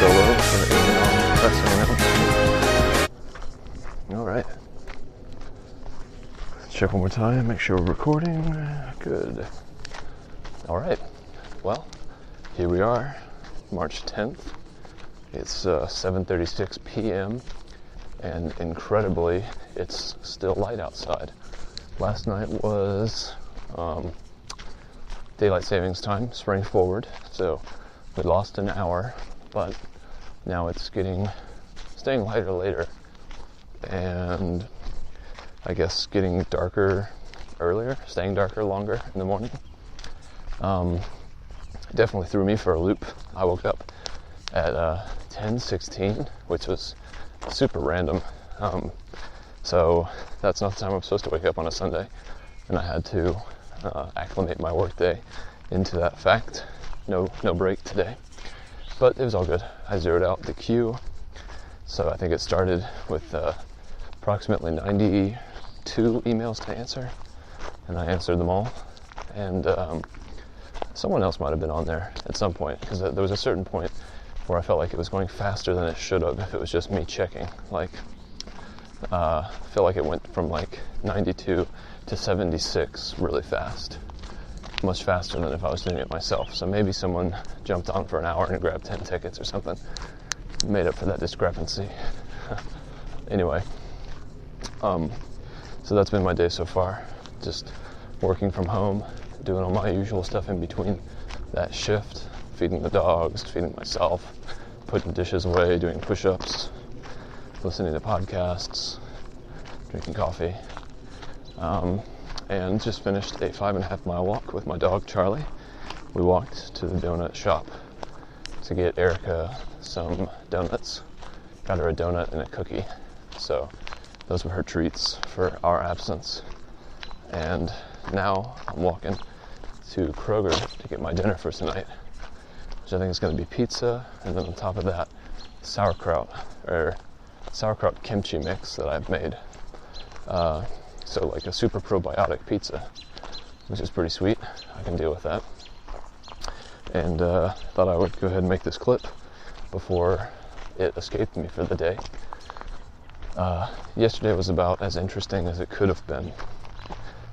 solo for the pressing announcement. Alright. Check one more time, make sure we're recording. Good. Alright. Well, here we are, March 10th. It's 7:36 p.m. and incredibly, it's still light outside. Last night was daylight savings time, spring forward, so we lost an hour, but now it's staying lighter later, and I guess getting darker earlier, staying darker longer in the morning. Definitely threw me for a loop. I woke up at 10:16, which was super random. So that's not the time I'm supposed to wake up on a Sunday, and I had to acclimate my workday into that fact. No break today, but it was all good. I zeroed out the queue, so I think it started with approximately 92 emails to answer, and I answered them all. And someone else might have been on there at some point, because there was a certain point where I felt like it was going faster than it should have if it was just me checking. I feel like it went from 92 to 76 really fast. Much faster than if I was doing it myself. So maybe someone jumped on for an hour and grabbed 10 tickets or something. Made up for that discrepancy. Anyway. So that's been my day so far. Just working from home, doing all my usual stuff in between that shift. Feeding the dogs, feeding myself, putting dishes away, doing push-ups, listening to podcasts, drinking coffee, and just finished a 5.5 mile walk with my dog Charlie. We walked to the donut shop to get Erica some donuts. Got her a donut and a cookie, so those were her treats for our absence. And now I'm walking to Kroger to get my dinner for tonight, which I think is going to be pizza, and then on top of that, sauerkraut kimchi mix that I've made. So like a super probiotic pizza, which is pretty sweet. I can deal with that. And thought I would go ahead and make this clip before it escaped me for the day. Yesterday was about as interesting as it could have been.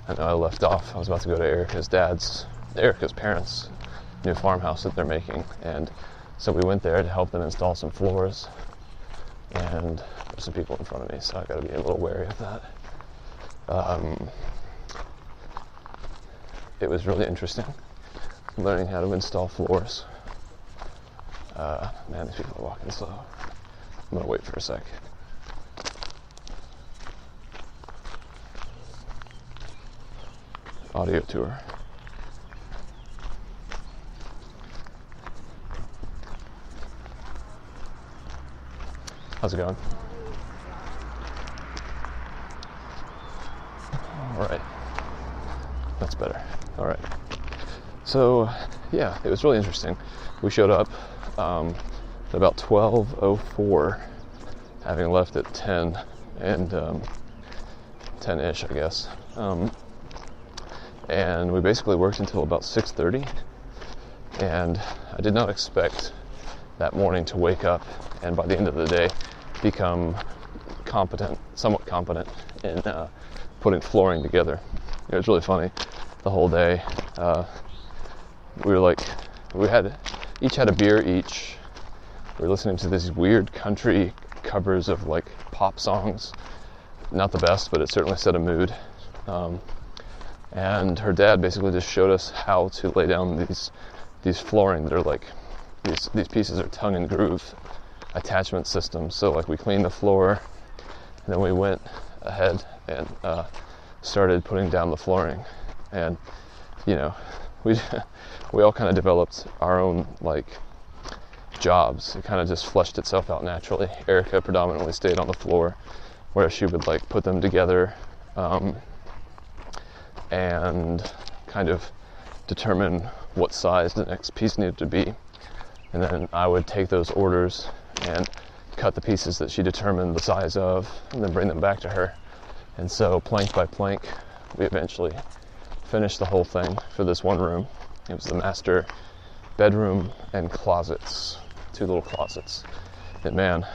I know I left off. I was about to go to Erica's parents' new farmhouse that they're making, and so we went there to help them install some floors, and there's some people in front of me, so I gotta be a little wary of that. It was really interesting learning how to install floors. Man, these people are walking slow. I'm gonna wait for a sec. Audio tour. How's it going? All right. That's better. All right. So, yeah, it was really interesting. We showed up at about 12:04, having left at 10 and 10-ish, I guess. And we basically worked until about 6:30. And I did not expect that morning to wake up and by the end of the day become somewhat competent in putting flooring together. It was really funny. The whole day, we each had a beer each. We were listening to these weird country covers of pop songs. Not the best, but it certainly set a mood. And her dad basically just showed us how to lay down these flooring that are these pieces are tongue and groove attachment systems. So we cleaned the floor, and then we went ahead and started putting down the flooring. And we all kind of developed our own jobs. It kind of just fleshed itself out naturally. Erica predominantly stayed on the floor, where she would put them together and kind of determine what size the next piece needed to be. And then I would take those orders and cut the pieces that she determined the size of, and then bring them back to her. And so plank by plank, we eventually finished the whole thing for this one room. It was the master bedroom and closets 2 little closets. And man,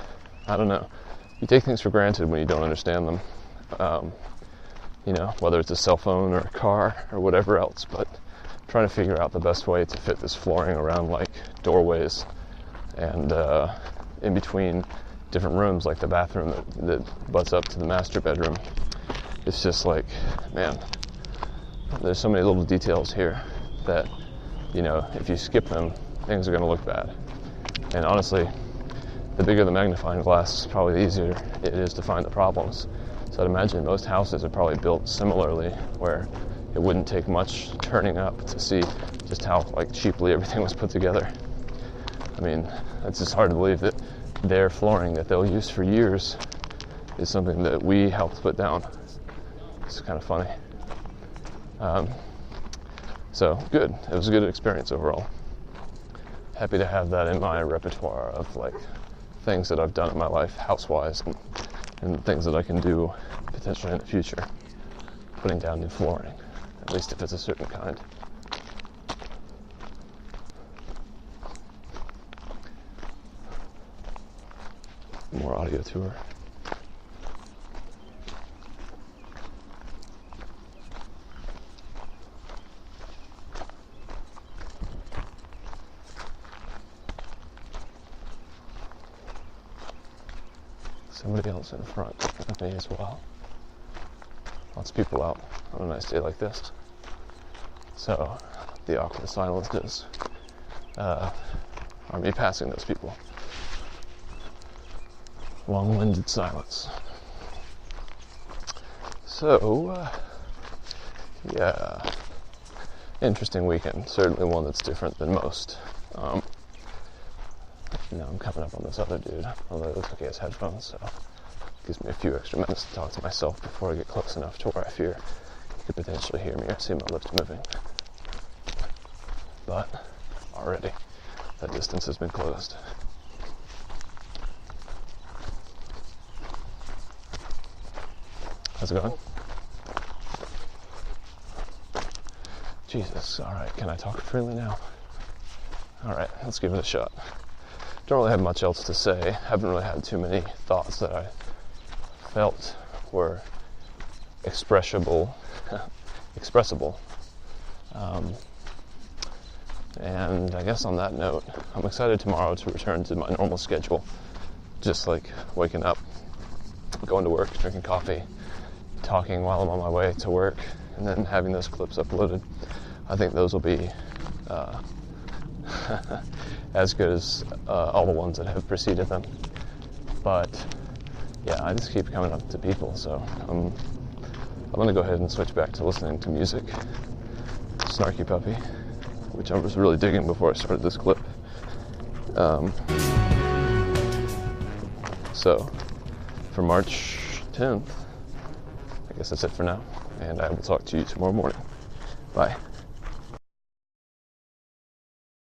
I don't know. You take things for granted when you don't understand them. Whether it's a cell phone or a car or whatever else, but trying to figure out the best way to fit this flooring around like doorways and in between different rooms, like the bathroom that butts up to the master bedroom. It's just like, man, there's so many little details here that, if you skip them, things are going to look bad. And honestly, the bigger the magnifying glass, probably the easier it is to find the problems. So I'd imagine most houses are probably built similarly, where it wouldn't take much turning up to see just how cheaply everything was put together. I mean, it's just hard to believe that their flooring that they'll use for years is something that we helped put down. It's kind of funny. So good. It was a good experience overall. Happy to have that in my repertoire of things that I've done in my life, house-wise, and things that I can do potentially in the future. Putting down new flooring, at least if it's a certain kind. More audio tour. Somebody else in front of me as well. Lots of people out on a nice day like this. So the awkward silences are me passing those people. Long-winded silence. So, yeah, interesting weekend. Certainly one that's different than most. I'm coming up on this other dude, although it looks like he has headphones, so it gives me a few extra minutes to talk to myself before I get close enough to where I fear he could potentially hear me or see my lips moving. But already, that distance has been closed. How's it going? Jesus, alright, can I talk freely now? Alright, let's give it a shot. Don't really have much else to say. Haven't really had too many thoughts that I felt were expressible. And I guess on that note, I'm excited tomorrow to return to my normal schedule. Just waking up, going to work, drinking coffee, talking while I'm on my way to work, and then having those clips uploaded. I think those will be as good as all the ones that have preceded them. But yeah, I just keep coming up to people, so I'm going to go ahead and switch back to listening to music. Snarky Puppy, which I was really digging before I started this clip. So for March 10th, I guess that's it for now, and I will talk to you tomorrow morning. Bye.